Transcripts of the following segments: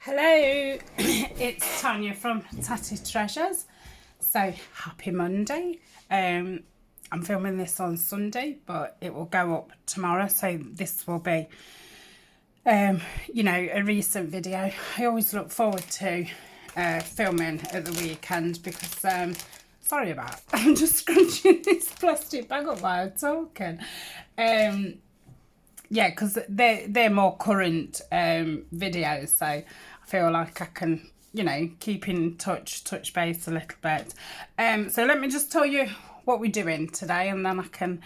Hello, it's Tania from Tatty Treasures. So happy Monday. I'm filming this on Sunday, but it will go up tomorrow. So this will be, you know, a recent video. I always look forward to filming at the weekend because, sorry about, I'm just scrunching this plastic bag up while I'm talking. Yeah, because they're more current videos, so I feel like I can, you know, keep in touch base a little bit. So let me just tell you what we're doing today, and then I can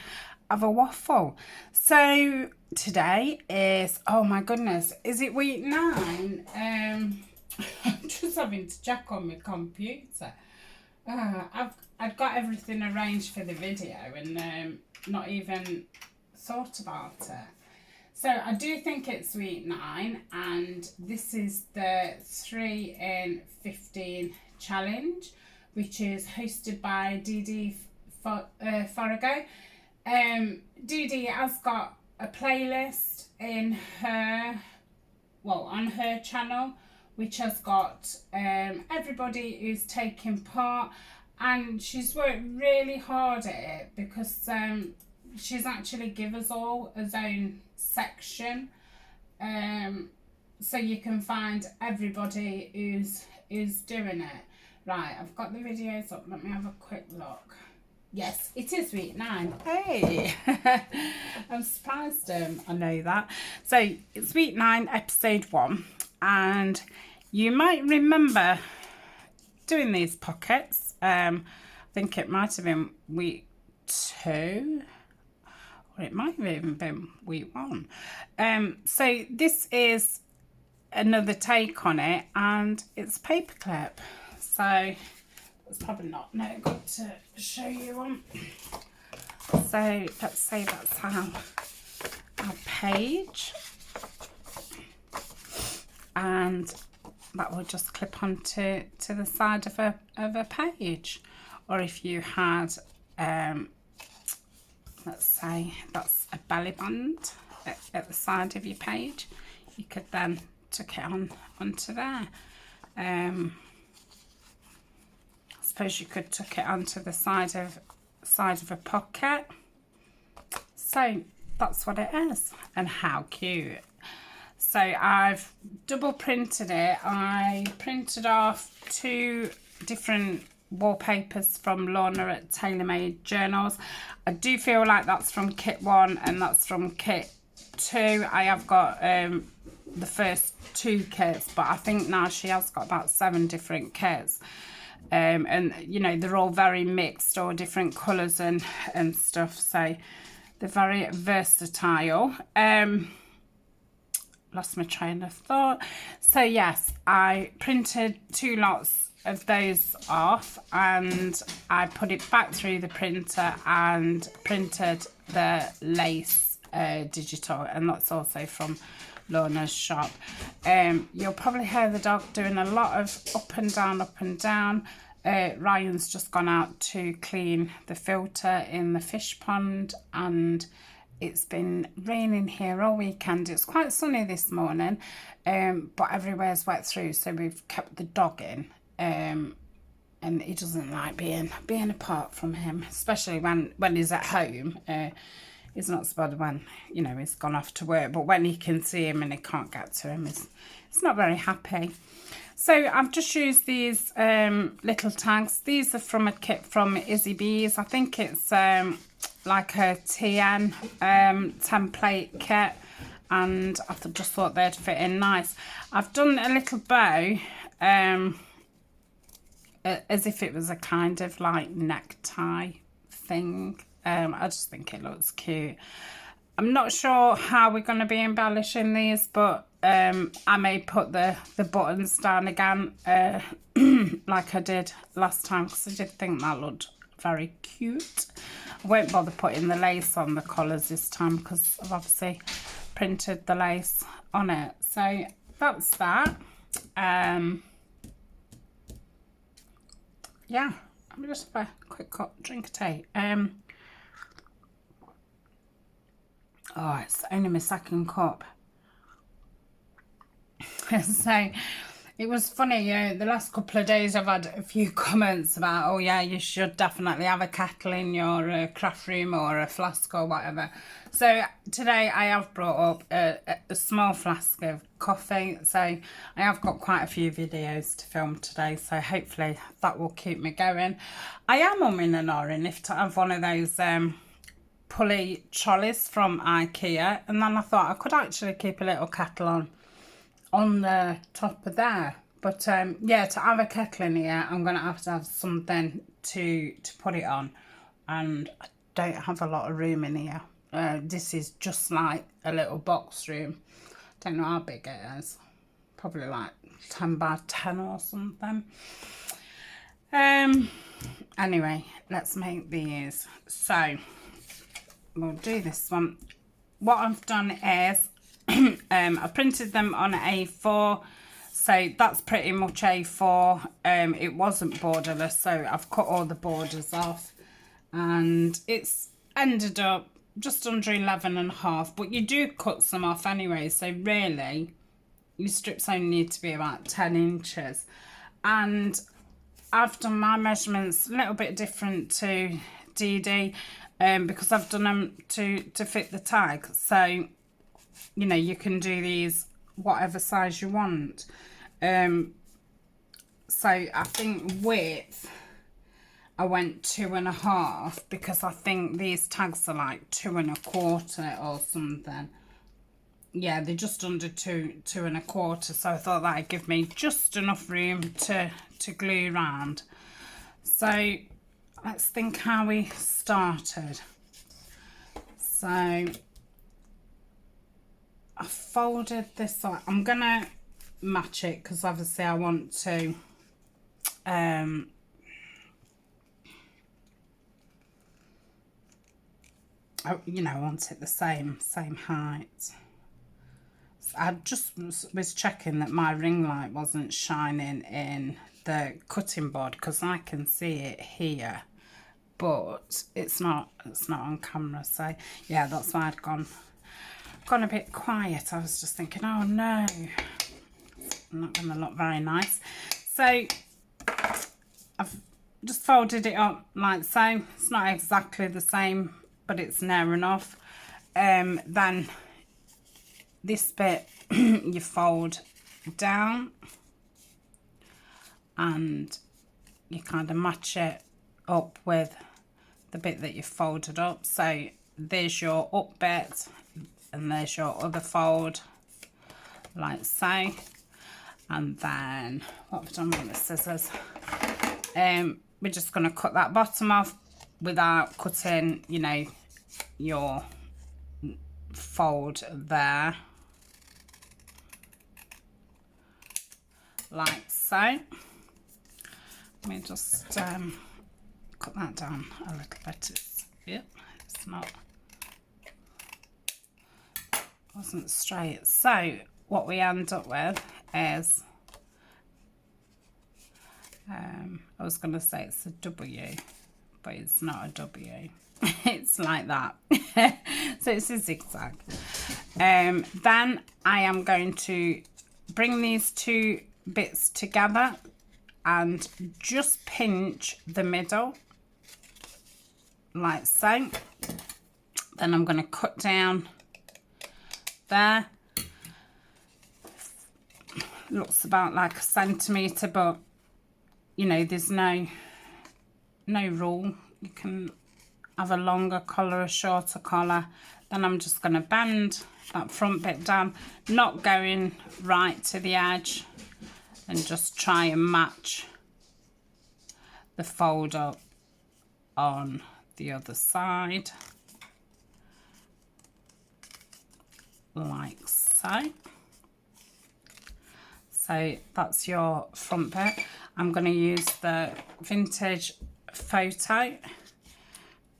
have a waffle. So today is, oh my goodness, is it week 9? I'm just having to check on my computer. I've got everything arranged for the video and not even thought about it. So I do think it's week 9, and this is the 3 in 15 challenge, which is hosted by Dee Dee Farago. Dee Dee has got a playlist in her, well, on her channel, which has got everybody who's taking part, and she's worked really hard at it because she's actually given us all his own section, so you can find everybody who's doing it. Right, I've got the videos up. Let me have a quick look. Yes, it is week 9. Hey, I'm surprised. I know that. So it's week 9, episode 1, and you might remember doing these pockets. I think it might have been week 2. Or it might have even been week 1. So this is another take on it, and it's paperclip. So it's probably not good to show you on. So let's say that's our page, and that will just clip onto the side of a page. Or if you had let's say that's a belly band at the side of your page, you could then tuck it onto there. I suppose you could tuck it onto the side of a pocket. So that's what it is, and how cute. So I've double printed it. I printed off 2 different wallpapers from Lorna at TaylorMade Journals. I do feel like that's from kit 1 and that's from kit 2. I have got the first 2 kits, but I think now she has got about 7 different kits, and you know, they're all very mixed, or different colours and stuff, so they're very versatile. Lost my train of thought. So yes, I printed 2 lots of those off, and I put it back through the printer and printed the lace digital, and that's also from Lorna's shop. You'll probably hear the dog doing a lot of up and down. Ryan's just gone out to clean the filter in the fish pond, and it's been raining here all weekend. It's quite sunny this morning, but everywhere's wet through, so we've kept the dog in. And he doesn't like being apart from him, especially when he's at home. He's not so bad when, you know, he's gone off to work, but when he can see him and he can't get to him, he's not very happy. So I've just used these little tags. These are from a kit from Izzy Bees. I think it's like a TN template kit, and I just thought they'd fit in nice. I've done a little bow as if it was a kind of like necktie thing. I just think it looks cute. I'm not sure how we're going to be embellishing these, but I may put the buttons down again like I did last time, because I did think that looked very cute. I won't bother putting the lace on the collars this time because I've obviously printed the lace on it. So that's that. Yeah, I'm just have a quick drink of tea. Oh, it's only my second cup. So it was funny, the last couple of days I've had a few comments about, oh yeah, you should definitely have a kettle in your craft room or a flask or whatever. So today I have brought up a small flask of coffee. So I have got quite a few videos to film today, so hopefully that will keep me going. I am umming and ahhing if to have one of those pulley trolleys from IKEA, and then I thought I could actually keep a little kettle on the top of there, but yeah, to have a kettle in here I'm gonna have to have something to put it on, and I don't have a lot of room in here. This is just like a little box room. Don't know how big it is, probably like 10 by 10 or something. Anyway, let's make these. So we'll do this one. What I've done is I printed them on A4, so that's pretty much A4. It wasn't borderless, so I've cut all the borders off, and it's ended up just under 11.5, but you do cut some off anyway, so really your strips only need to be about 10 inches. And I've done my measurements a little bit different to Dee Dee, because I've done them to fit the tag. So you know, you can do these whatever size you want. So I think width, I went 2.5, because I think these tags are like 2.25 or something. Yeah, they're just under 2.25. So I thought that'd give me just enough room to glue around. So let's think how we started. So I folded this up. I'm gonna match it because obviously I want to you know, I want it the same height. So I just was checking that my ring light wasn't shining in the cutting board, because I can see it here, but it's not on camera. So yeah, that's why I'd gone a bit quiet. I was just thinking, oh no, it's not going to look very nice. So I've just folded it up like so. It's not exactly the same, but it's near enough. Then this bit you fold down and you kind of match it up with the bit that you folded up. So there's your up bit, and there's your other fold, like so. And then what I've done with the scissors, we're just going to cut that bottom off without cutting, you know, your fold there, like so. Let me just cut that down a little bit. Yep, it's not, wasn't straight. So what we end up with is I was going to say it's a W, but it's not a W. It's like that. So it's a zigzag. Then I am going to bring these two bits together and just pinch the middle like so. Then I'm going to cut down there. Looks about like a centimetre, but you know, there's no rule. You can have a longer collar, a shorter collar. Then I'm just going to bend that front bit down, not going right to the edge, and just try and match the fold up on the other side, like so. So that's your front bit. I'm going to use the vintage photo,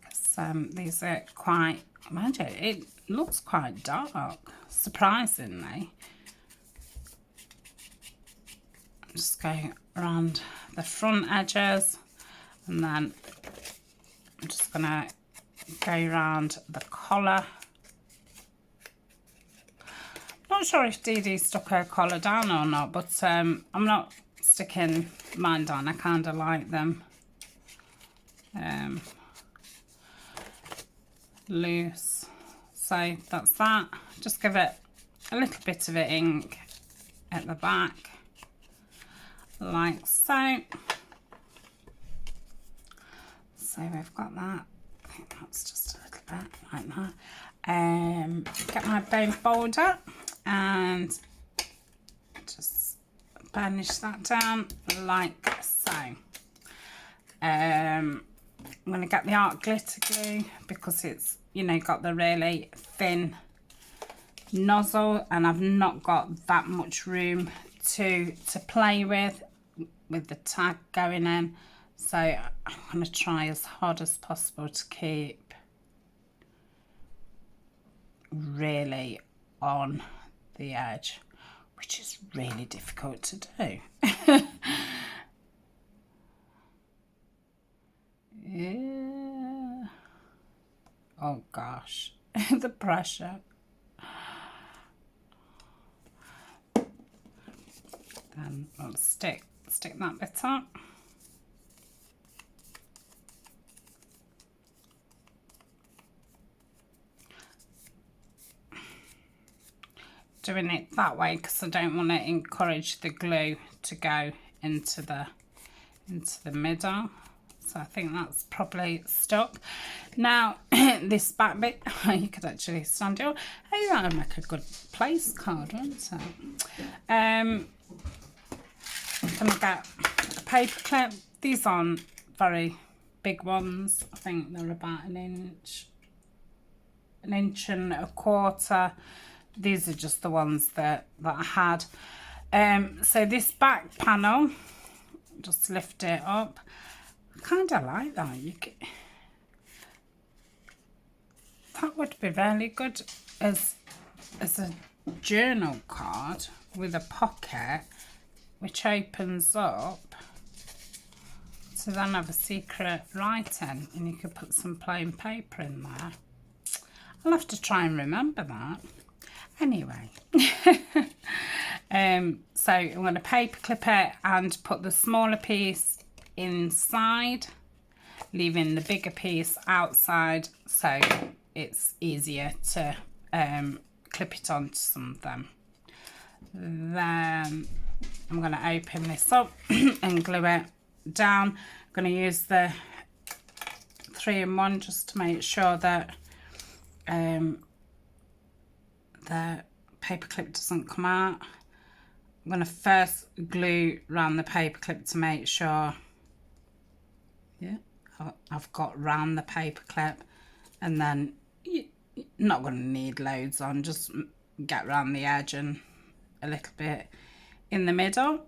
because these are quite, imagine, it looks quite dark, surprisingly. Just go around the front edges, and then I'm just going to go around the collar. Not not sure if Dee Dee stuck her collar down or not, but I'm not sticking mine down. I kind of like them loose. So that's that. Just give it a little bit of ink at the back, like so. So we've got that. I think that's just a little bit like that. Get my bone folder and just burnish that down like so. I'm going to get the art glitter glue because it's, you know, got the really thin nozzle and I've not got that much room to play with the tag going in. So I'm going to try as hard as possible to keep really on the edge, which is really difficult to do. Yeah. Oh gosh, the pressure. Then we'll stick that bit up. Doing it that way because I don't want to encourage the glue to go into the middle. So I think that's probably stuck. Now this back bit, you could actually stand it. Hey, that would make a good place card, wouldn't it? I'm gonna get a paper clip. These aren't very big ones. I think they're about an inch and a quarter. These are just the ones that I had. So this back panel, just lift it up. I kind of like that. That would be really good as a journal card with a pocket which opens up to then have a secret writing, and you could put some plain paper in there. I'll have to try and remember that. Anyway, so I'm going to paper clip it and put the smaller piece inside, leaving the bigger piece outside so it's easier to clip it onto something. Then I'm going to open this up and glue it down. I'm going to use the 3-in-1 just to make sure that the paper clip doesn't come out. I'm going to first glue around the paper clip to make sure, yeah, I've got round the paper clip, and then you're not going to need loads on, just get around the edge and a little bit in the middle,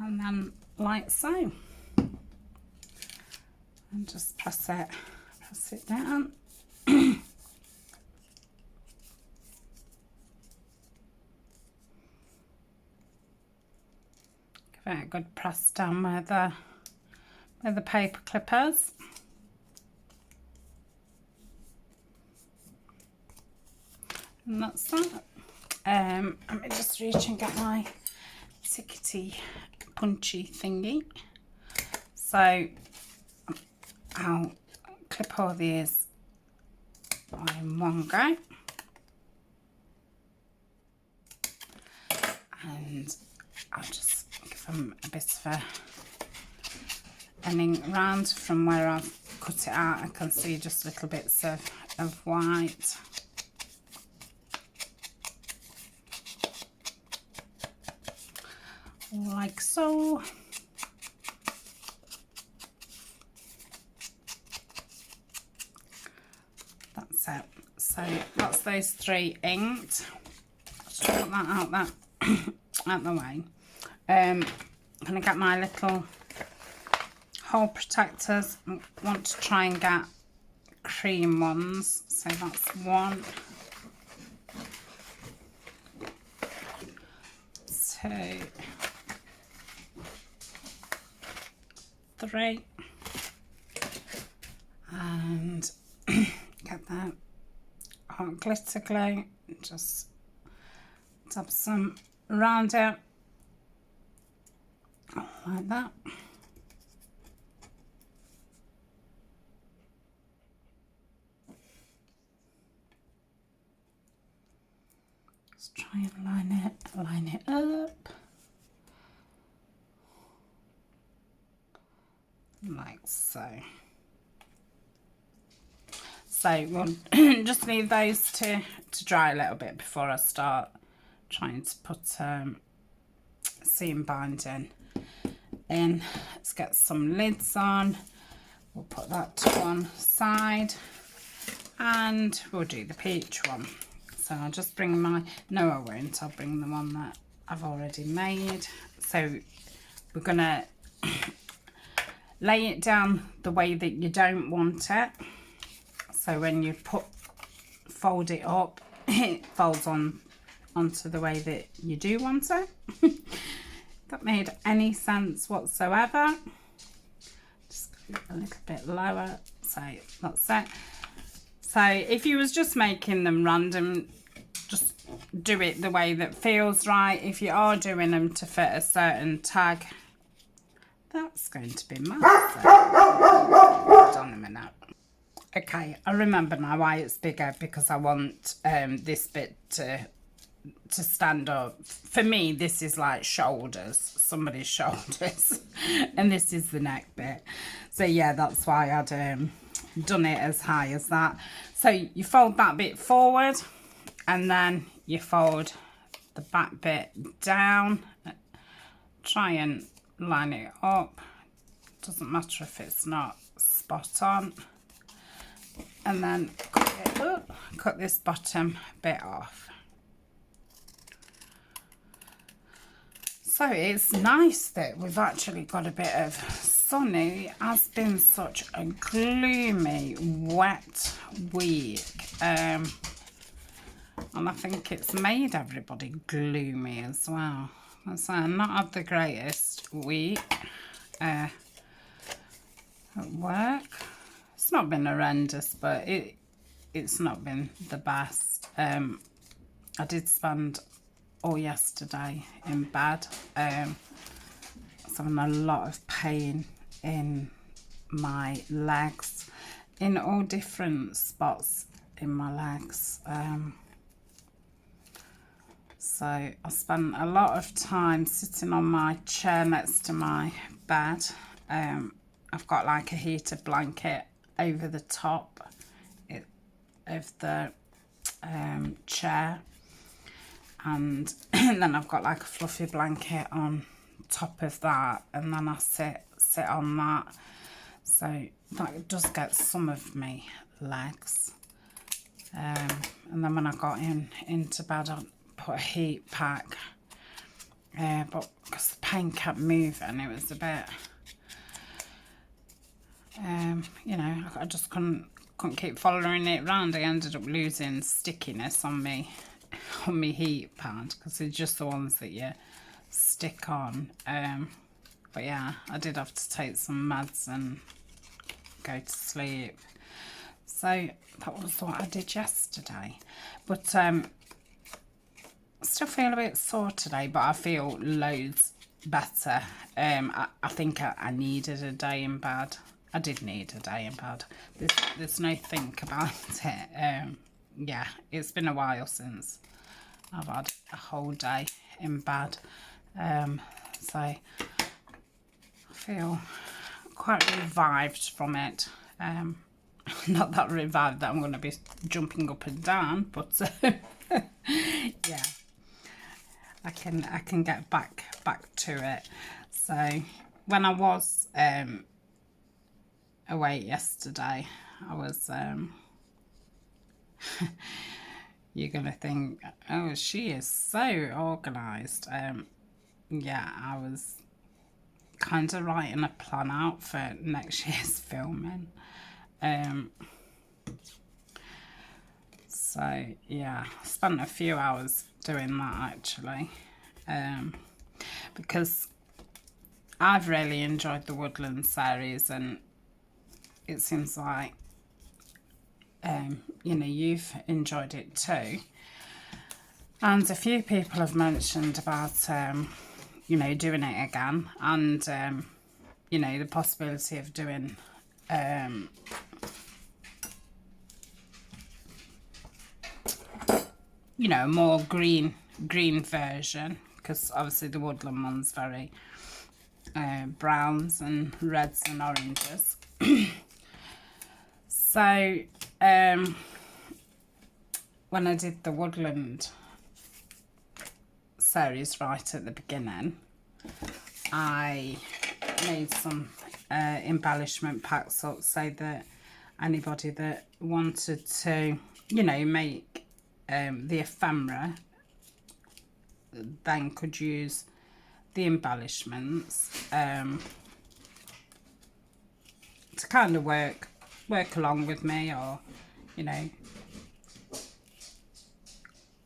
and then like so, and just press it down. Give it a good press down where the paper clip is. And that's that. Let me just reach and get my tickety punchy thingy. So I'll clip all these in one go. And I'll just give them a bit of an ink round from where I've cut it out. I can see just little bits of white. Like so. That's it. So that's those 3 inked. Just put that out the way. I'm gonna get my little hole protectors. I want to try and get cream ones. So that's 1, 2, 3, and get that hot glitter glue, just dab some around it, like that. Let's try and line it up. Like so. So we'll just leave those to dry a little bit before I start trying to put seam binding in. Let's get some lids on. We'll put that to one side and we'll do the peach one. So I'll just bring my, no I won't, I'll bring the one that I've already made. So we're gonna lay it down the way that you don't want it. So when you fold it up, it folds onto the way that you do want it. If that made any sense whatsoever. Just a little bit lower. So that's it. So if you was just making them random, just do it the way that feels right. If you are doing them to fit a certain tag, that's going to be massive. Hold on a minute. Okay, I remember now why it's bigger, because I want this bit to stand up. For me, this is like shoulders, somebody's shoulders, and this is the neck bit. So yeah, that's why I'd done it as high as that. So you fold that bit forward, and then you fold the back bit down. Try and line it up. Doesn't matter if it's not spot on. And then cut this bottom bit off. So it's nice that we've actually got a bit of sun. It has been such a gloomy, wet week. And I think it's made everybody gloomy as well. So I've not had the greatest week at work. It's not been horrendous, but it's not been the best. I did spend all yesterday in bed. I was having a lot of pain in my legs, in all different spots in my legs. So I spent a lot of time sitting on my chair next to my bed. I've got like a heated blanket over the top of the chair, and then I've got like a fluffy blanket on top of that, and then I sit on that. So that does get some of me legs. And then when I got into bed, I put a heat pack, but because the pain kept moving, it was a bit, you know, I just couldn't keep following it around. I ended up losing stickiness on me heat pad, because they're just the ones that you stick on. But yeah, I did have to take some meds and go to sleep. So that was what I did yesterday. But I still feel a bit sore today, but I feel loads better. I think I needed a day in bed. I did need a day in bed. There's no think about it. Yeah, it's been a while since I've had a whole day in bed. So I feel quite revived from it. Not that revived that I'm going to be jumping up and down, but yeah, I can get back to it. So when I was away yesterday, I was you're gonna think, oh, she is so organised. Yeah, I was kind of writing a plan out for next year's filming. So yeah, I spent a few hours doing that actually, because I've really enjoyed the Woodland series, and it seems like you know, you've enjoyed it too. And a few people have mentioned about, you know, doing it again, and, you know, the possibility of doing, you know, a more green version, because obviously the woodland one's very browns and reds and oranges. So, when I did the woodland series right at the beginning, I made some embellishment packs up so that anybody that wanted to, you know, make the ephemera then could use the embellishments to kind of work along with me, or, you know,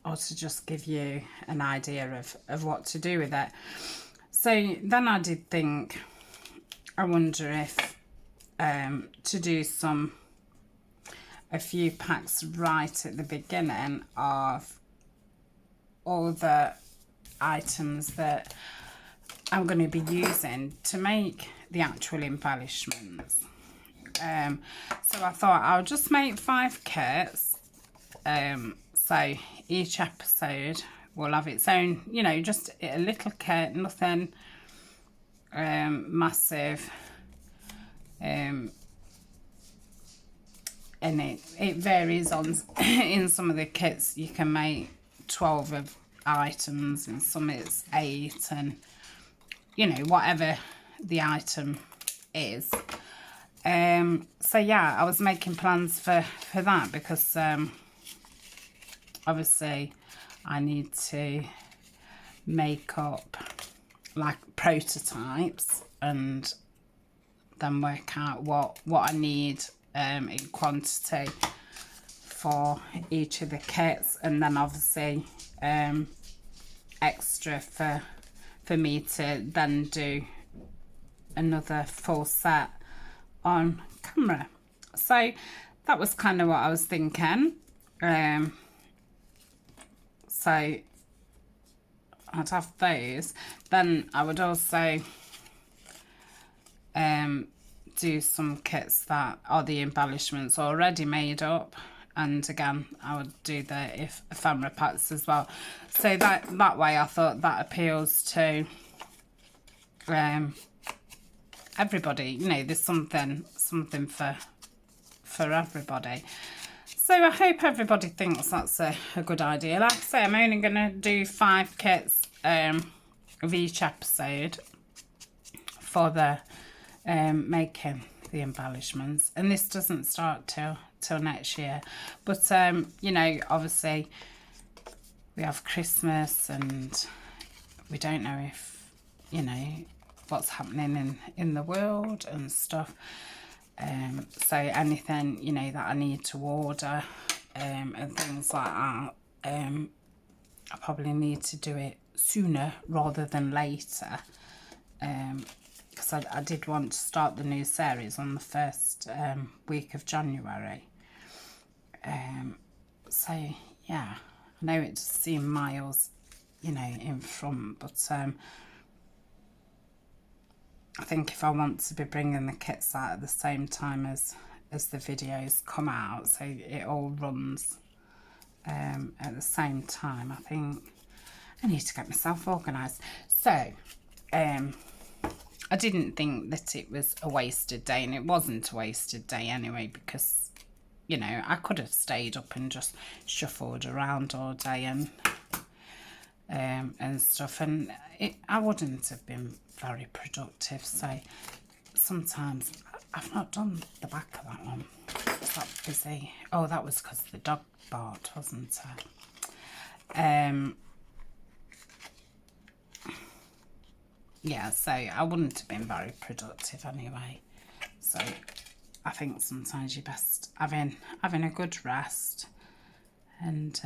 or to just give you an idea of what to do with it. So then I did think, I wonder if to do a few packs right at the beginning of all the items that I'm going to be using to make the actual embellishments. So I thought I'll just make 5 kits. So each episode will have its own, you know, just a little kit, nothing massive. And it varies on in some of the kits you can make 12 of items, and some it's 8, and, you know, whatever the item is. So yeah, I was making plans for that, because obviously I need to make up like prototypes and then work out what I need in quantity for each of the kits, and then obviously extra for me to then do another full set on camera. So that was kind of what I was thinking. So I'd have those, then I would also do some kits that are the embellishments already made up, and again I would do the ephemera packs as well. So that way I thought that appeals to everybody, you know, there's something for everybody. So I hope everybody thinks that's a good idea. Like I say, I'm only going to do 5 kits of each episode for the making the embellishments, and this doesn't start till next year. But you know, obviously we have Christmas, and we don't know if, you know, what's happening in the world and stuff. So anything, you know, that I need to order and things like that, I probably need to do it sooner rather than later, because I did want to start the new series on the first week of January. So yeah, I know it just seemed miles, you know, in front, but I think if I want to be bringing the kits out at the same time as the videos come out, so it all runs at the same time, I think I need to get myself organised. So I didn't think that it was a wasted day, and it wasn't a wasted day anyway, because, you know, I could have stayed up and just shuffled around all day and stuff, and I wouldn't have been very productive. So sometimes I've not done the back of that one. Is that busy? Oh, that was because the dog barked, wasn't it? Yeah, so I wouldn't have been very productive anyway. So I think sometimes you're best having a good rest, and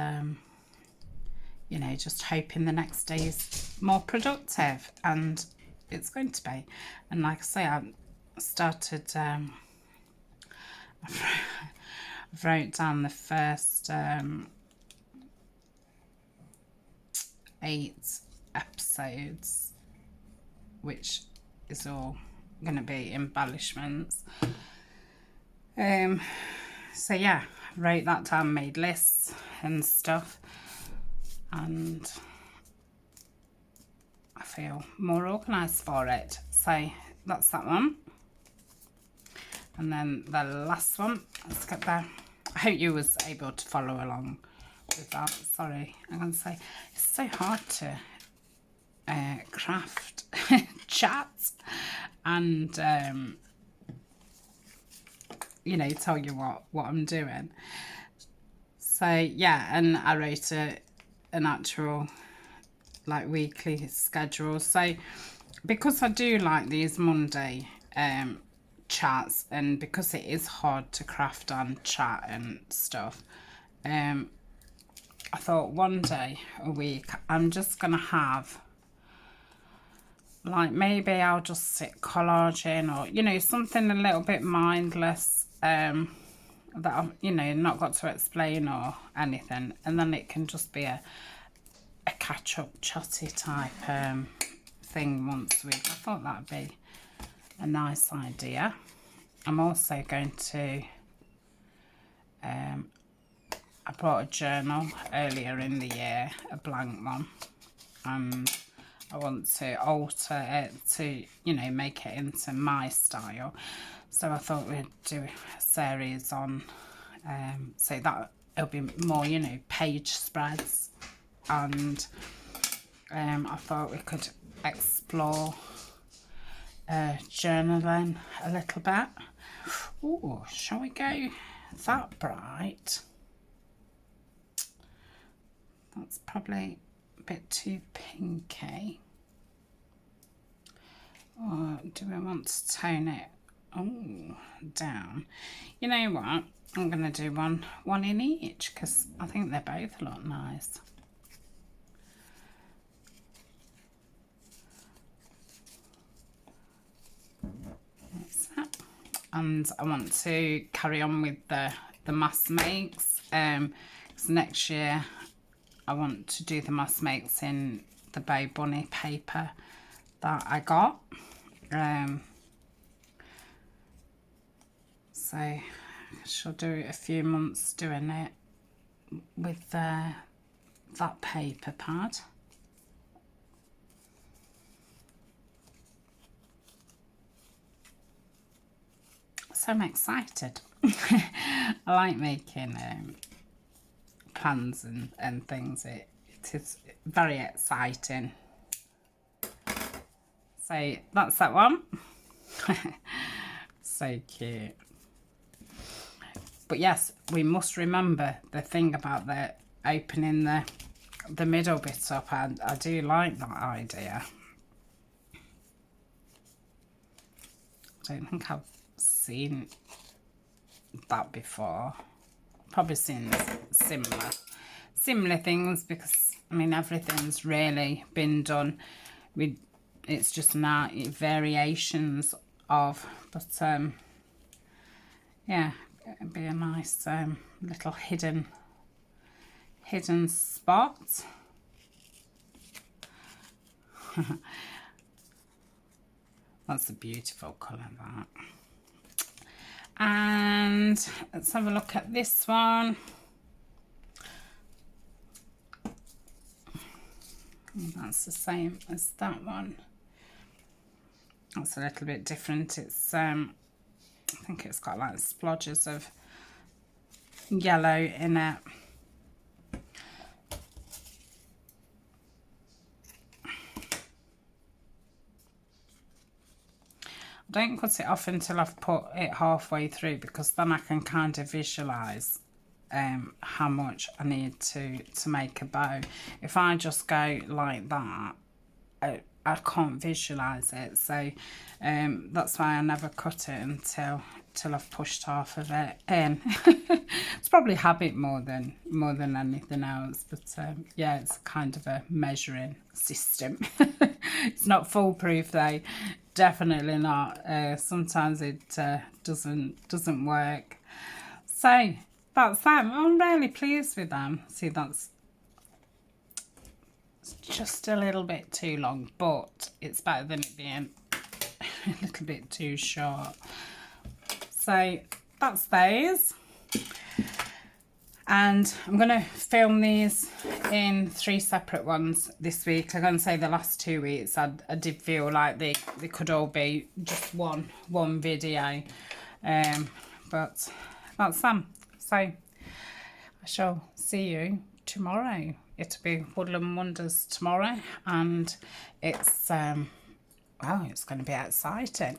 you know, just hoping the next day is more productive, and it's going to be. And like I say, I started I wrote down the first 8 episodes, which is all going to be embellishments. So yeah, wrote that down, made lists and stuff, and I feel more organised for it. So that's that one. And then the last one, let's get there. I hope you was able to follow along with that. Sorry, I'm going to say it's so hard to craft chat and you know, tell you what I'm doing. So yeah, and I wrote an actual like weekly schedule. So because I do like these Monday chats, and because it is hard to craft and chat and stuff, I thought one day a week I'm just gonna have, like, maybe I'll just sit collaging, or you know, something a little bit mindless, that I've, you know, not got to explain or anything, and then it can just be a catch-up chatty type thing once a week. I thought that'd be a nice idea. I'm also going to I bought a journal earlier in the year, a blank one, and I want to alter it to, you know, make it into my style. So I thought we'd do a series on so that it'll be more, you know, page spreads, and I thought we could explore journaling a little bit. Oh, shall we go that bright? That's probably a bit too pinky. Or do we want to tone it down? You know what? I'm going to do one in each, because I think they both look nice. That's that. And I want to carry on with the mask makes, because next year I want to do the mask makes in the Bow Bunny paper that I got. So I shall do a few months doing it with that paper pad. So I'm excited. I like making plans and things. It is very exciting. So that's that one. So cute. But yes, we must remember the thing about the opening the middle bit up. I do like that idea. I don't think I've seen that before. Probably seen similar things, because I mean everything's really been done. It's just now variations of, but yeah, it'd be a nice little hidden spot. That's a beautiful colour, that. And let's have a look at this one. That's the same as that one. That's a little bit different. It's I think it's got like splodges of yellow in it. Don't cut it off until I've put it halfway through, because then I can kind of visualise how much I need to make a bow. If I just go like that, I can't visualise it. So that's why I never cut it until I've pushed half of it in. It's probably habit more than anything else, but yeah, it's kind of a measuring system. It's not foolproof though, definitely not. Sometimes it doesn't work. So that's them. I'm really pleased with them. See, that's It's just a little bit too long, but it's better than it being a little bit too short. So that's those. And I'm going to film these in 3 separate ones this week. I'm going to say the last 2 weeks I did feel like they could all be just one video. But that's them. So I shall see you tomorrow. It'll be Woodland Wonders tomorrow, and it's well, it's going to be exciting.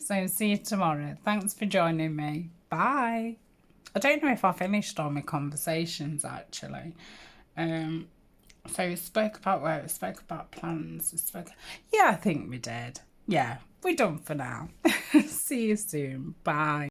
So see you tomorrow. Thanks for joining me. Bye. I don't know if I finished all my conversations actually. So we spoke about work, we spoke about plans, yeah, I think we did. Yeah, we're done for now. See you soon. Bye.